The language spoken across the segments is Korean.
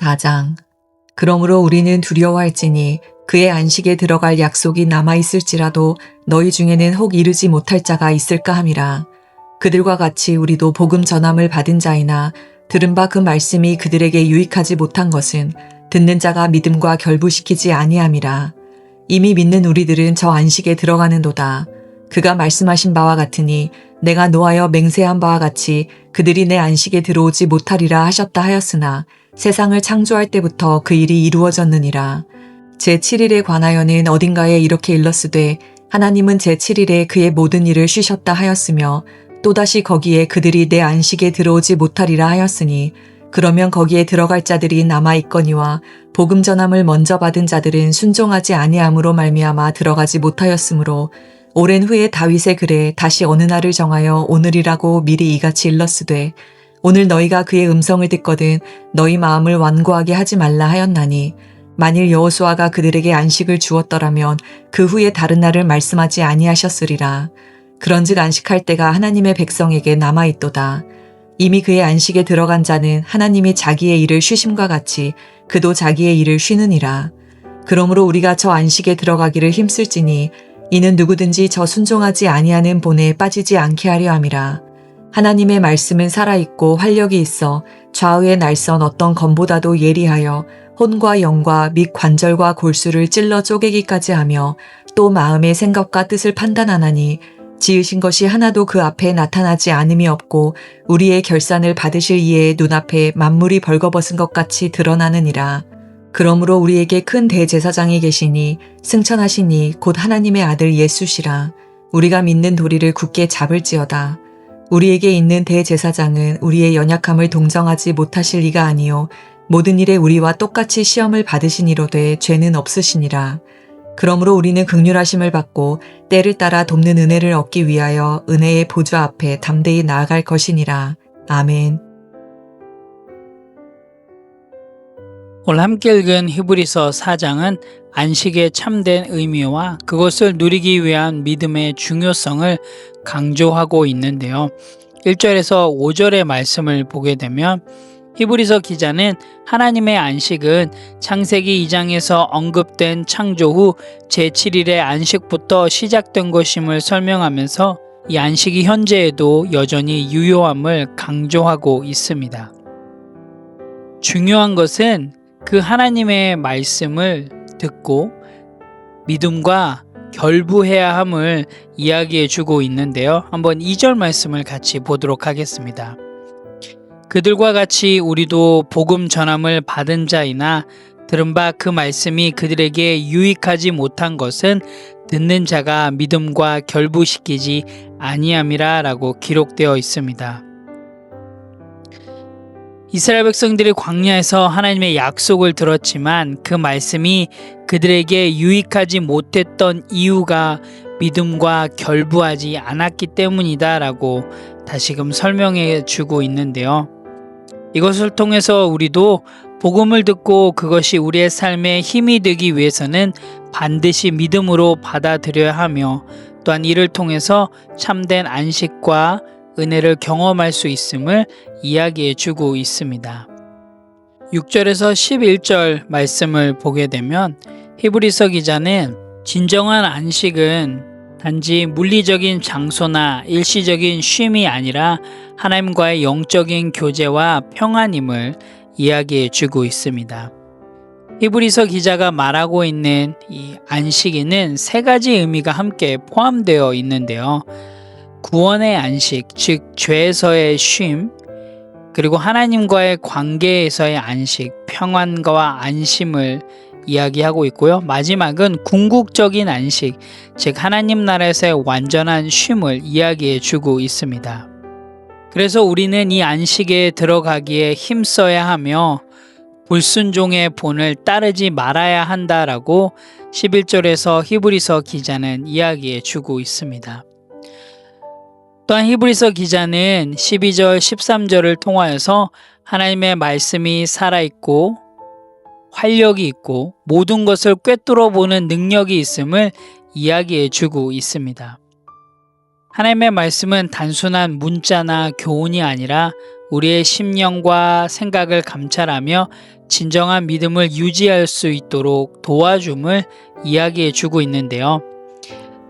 4장. 그러므로 우리는 두려워할지니 그의 안식에 들어갈 약속이 남아있을지라도 너희 중에는 혹 이르지 못할 자가 있을까 함이라. 그들과 같이 우리도 복음 전함을 받은 자이나 들은 바 그 말씀이 그들에게 유익하지 못한 것은 듣는 자가 믿음과 결부시키지 아니함이라. 이미 믿는 우리들은 저 안식에 들어가는도다. 그가 말씀하신 바와 같으니 내가 노하여 맹세한 바와 같이 그들이 내 안식에 들어오지 못하리라 하셨다 하였으나 세상을 창조할 때부터 그 일이 이루어졌느니라. 제7일에 관하여는 어딘가에 이렇게 일렀으되 하나님은 제7일에 그의 모든 일을 쉬셨다 하였으며 또다시 거기에 그들이 내 안식에 들어오지 못하리라 하였으니 그러면 거기에 들어갈 자들이 남아있거니와 복음 전함을 먼저 받은 자들은 순종하지 아니함으로 말미암아 들어가지 못하였으므로 오랜 후에 다윗의 글에 다시 어느 날을 정하여 오늘이라고 미리 이같이 일렀으되 오늘 너희가 그의 음성을 듣거든 너희 마음을 완고하게 하지 말라 하였나니 만일 여호수아가 그들에게 안식을 주었더라면 그 후에 다른 날을 말씀하지 아니하셨으리라. 그런즉 안식할 때가 하나님의 백성에게 남아있도다. 이미 그의 안식에 들어간 자는 하나님이 자기의 일을 쉬심과 같이 그도 자기의 일을 쉬느니라. 그러므로 우리가 저 안식에 들어가기를 힘쓸지니 이는 누구든지 저 순종하지 아니하는 본에 빠지지 않게 하려 함이라. 하나님의 말씀은 살아있고 활력이 있어 좌우의 날선 어떤 검보다도 예리하여 혼과 영과 및 관절과 골수를 찔러 쪼개기까지 하며 또 마음의 생각과 뜻을 판단하나니 지으신 것이 하나도 그 앞에 나타나지 않음이 없고 우리의 결산을 받으실 이의 눈앞에 만물이 벌거벗은 것 같이 드러나느니라. 그러므로 우리에게 큰 대제사장이 계시니 승천하시니 곧 하나님의 아들 예수시라. 우리가 믿는 도리를 굳게 잡을지어다. 우리에게 있는 대제사장은 우리의 연약함을 동정하지 못하실 이가 아니요 모든 일에 우리와 똑같이 시험을 받으시니로되 죄는 없으시니라. 그러므로 우리는 긍휼하심을 받고 때를 따라 돕는 은혜를 얻기 위하여 은혜의 보좌 앞에 담대히 나아갈 것이니라. 아멘. 오늘 함께 읽은 히브리서 4장은 안식의 참된 의미와 그것을 누리기 위한 믿음의 중요성을 강조하고 있는데요. 1절에서 5절의 말씀을 보게 되면 히브리서 기자는 하나님의 안식은 창세기 2장에서 언급된 창조 후 제7일의 안식부터 시작된 것임을 설명하면서 이 안식이 현재에도 여전히 유효함을 강조하고 있습니다. 중요한 것은 그 하나님의 말씀을 듣고 믿음과 결부해야 함을 이야기해 주고 있는데요. 한번 2절 말씀을 같이 보도록 하겠습니다. 그들과 같이 우리도 복음 전함을 받은 자이나 들은 바 그 말씀이 그들에게 유익하지 못한 것은 듣는 자가 믿음과 결부시키지 아니함이라 라고 기록되어 있습니다. 이스라엘 백성들이 광야에서 하나님의 약속을 들었지만 그 말씀이 그들에게 유익하지 못했던 이유가 믿음과 결부하지 않았기 때문이다 라고 다시금 설명해 주고 있는데요. 이것을 통해서 우리도 복음을 듣고 그것이 우리의 삶에 힘이 되기 위해서는 반드시 믿음으로 받아들여야 하며 또한 이를 통해서 참된 안식과 은혜를 경험할 수 있음을 이야기해 주고 있습니다. 6절에서 11절 말씀을 보게 되면 히브리서 기자는 진정한 안식은 단지 물리적인 장소나 일시적인 쉼이 아니라 하나님과의 영적인 교제와 평안임을 이야기해 주고 있습니다. 히브리서 기자가 말하고 있는 이 안식에는 세 가지 의미가 함께 포함되어 있는데요. 구원의 안식, 즉 죄에서의 쉼, 그리고 하나님과의 관계에서의 안식, 평안과 안심을 이야기하고 있고요. 마지막은 궁극적인 안식, 즉 하나님 나라에서의 완전한 쉼을 이야기해 주고 있습니다. 그래서 우리는 이 안식에 들어가기에 힘써야 하며 불순종의 본을 따르지 말아야 한다라고 11절에서 히브리서 기자는 이야기해 주고 있습니다. 또한 히브리서 기자는 12절, 13절을 통하여서 하나님의 말씀이 살아있고 활력이 있고 모든 것을 꿰뚫어 보는 능력이 있음을 이야기해 주고 있습니다. 하나님의 말씀은 단순한 문자나 교훈이 아니라 우리의 심령과 생각을 감찰하며 진정한 믿음을 유지할 수 있도록 도와줌을 이야기해 주고 있는데요.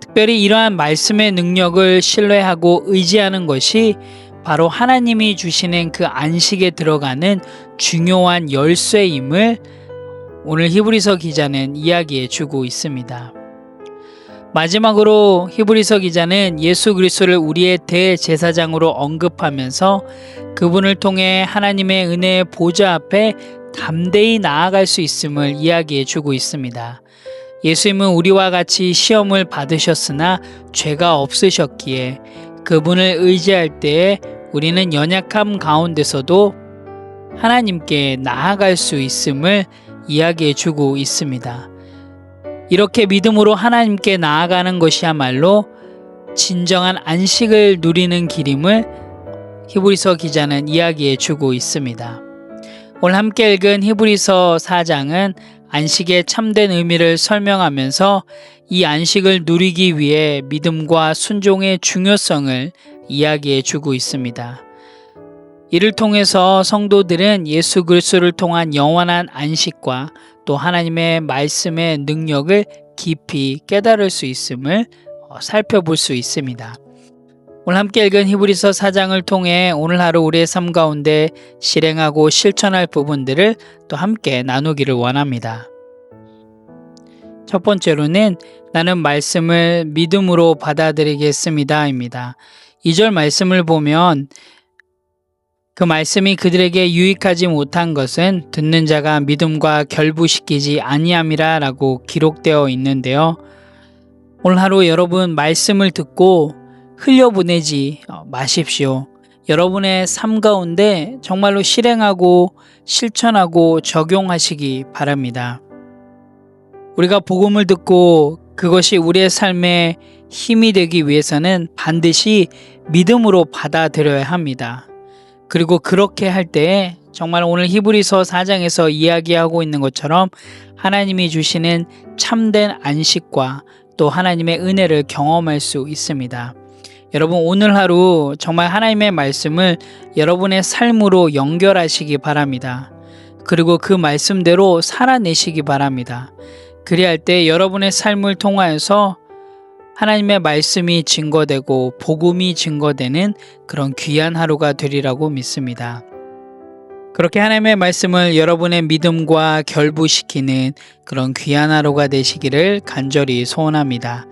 특별히 이러한 말씀의 능력을 신뢰하고 의지하는 것이 바로 하나님이 주시는 그 안식에 들어가는 중요한 열쇠임을 오늘 히브리서 기자는 이야기해 주고 있습니다. 마지막으로 히브리서 기자는 예수 그리스도를 우리의 대제사장으로 언급하면서 그분을 통해 하나님의 은혜의 보좌 앞에 담대히 나아갈 수 있음을 이야기해 주고 있습니다. 예수님은 우리와 같이 시험을 받으셨으나 죄가 없으셨기에 그분을 의지할 때에 우리는 연약함 가운데서도 하나님께 나아갈 수 있음을 이야기해 주고 있습니다. 이렇게 믿음으로 하나님께 나아가는 것이야말로 진정한 안식을 누리는 길임을 히브리서 기자는 이야기해 주고 있습니다. 오늘 함께 읽은 히브리서 4장은 안식의 참된 의미를 설명하면서 이 안식을 누리기 위해 믿음과 순종의 중요성을 이야기해 주고 있습니다. 이를 통해서 성도들은 예수 그리스도를 통한 영원한 안식과 또 하나님의 말씀의 능력을 깊이 깨달을 수 있음을 살펴볼 수 있습니다. 오늘 함께 읽은 히브리서 4장을 통해 오늘 하루 우리의 삶 가운데 실행하고 실천할 부분들을 또 함께 나누기를 원합니다. 첫 번째로는 나는 말씀을 믿음으로 받아들이겠습니다입니다. 2절 말씀을 보면 그 말씀이 그들에게 유익하지 못한 것은 듣는 자가 믿음과 결부시키지 아니함이라 라고 기록되어 있는데요. 오늘 하루 여러분 말씀을 듣고 흘려보내지 마십시오. 여러분의 삶 가운데 정말로 실행하고 실천하고 적용하시기 바랍니다. 우리가 복음을 듣고 그것이 우리의 삶에 힘이 되기 위해서는 반드시 믿음으로 받아들여야 합니다. 그리고 그렇게 할 때에 정말 오늘 히브리서 4장에서 이야기하고 있는 것처럼 하나님이 주시는 참된 안식과 또 하나님의 은혜를 경험할 수 있습니다. 여러분 오늘 하루 정말 하나님의 말씀을 여러분의 삶으로 연결하시기 바랍니다. 그리고 그 말씀대로 살아내시기 바랍니다. 그리할 때 여러분의 삶을 통하여서 하나님의 말씀이 증거되고 복음이 증거되는 그런 귀한 하루가 되리라고 믿습니다. 그렇게 하나님의 말씀을 여러분의 믿음과 결부시키는 그런 귀한 하루가 되시기를 간절히 소원합니다.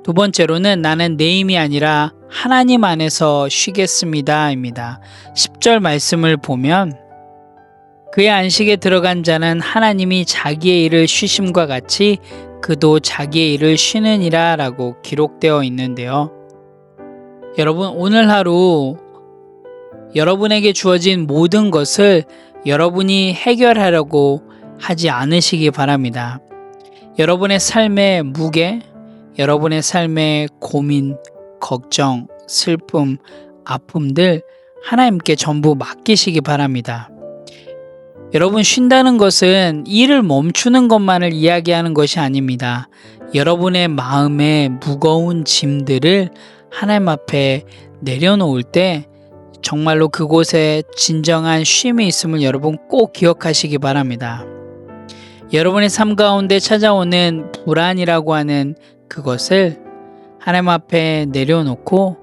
두 번째로는 나는 내 힘이 아니라 하나님 안에서 쉬겠습니다입니다. 10절 말씀을 보면 그의 안식에 들어간 자는 하나님이 자기의 일을 쉬심과 같이 그도 자기의 일을 쉬느니라 라고 기록되어 있는데요. 여러분 오늘 하루 여러분에게 주어진 모든 것을 여러분이 해결하려고 하지 않으시기 바랍니다. 여러분의 삶의 무게, 여러분의 삶의 고민, 걱정, 슬픔, 아픔들 하나님께 전부 맡기시기 바랍니다. 여러분 쉰다는 것은 일을 멈추는 것만을 이야기하는 것이 아닙니다. 여러분의 마음에 무거운 짐들을 하나님 앞에 내려놓을 때 정말로 그곳에 진정한 쉼이 있음을 여러분 꼭 기억하시기 바랍니다. 여러분의 삶 가운데 찾아오는 불안이라고 하는 그것을 하나님 앞에 내려놓고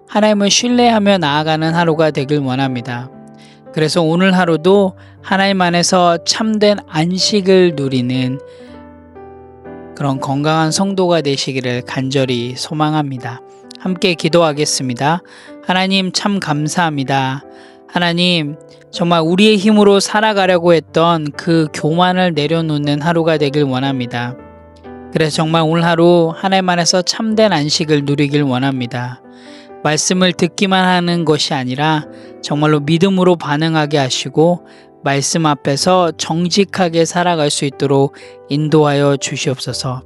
하나님을 신뢰하며 나아가는 하루가 되길 원합니다. 그래서 오늘 하루도 하나님 안에서 참된 안식을 누리는 그런 건강한 성도가 되시기를 간절히 소망합니다. 함께 기도하겠습니다. 하나님 참 감사합니다. 하나님 정말 우리의 힘으로 살아가려고 했던 그 교만을 내려놓는 하루가 되길 원합니다. 그래서 정말 오늘 하루 하나님 안에서 참된 안식을 누리길 원합니다. 말씀을 듣기만 하는 것이 아니라 정말로 믿음으로 반응하게 하시고 말씀 앞에서 정직하게 살아갈 수 있도록 인도하여 주시옵소서.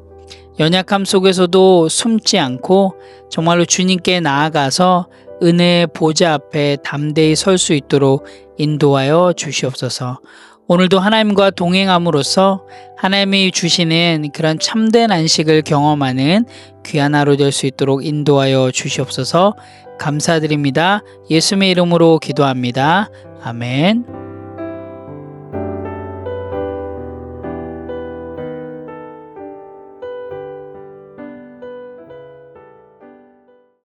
연약함 속에서도 숨지 않고 정말로 주님께 나아가서 은혜의 보좌 앞에 담대히 설 수 있도록 인도하여 주시옵소서. 오늘도 하나님과 동행함으로써 하나님이 주시는 그런 참된 안식을 경험하는 귀한 하루 될 수 있도록 인도하여 주시옵소서. 감사드립니다. 예수님의 이름으로 기도합니다. 아멘.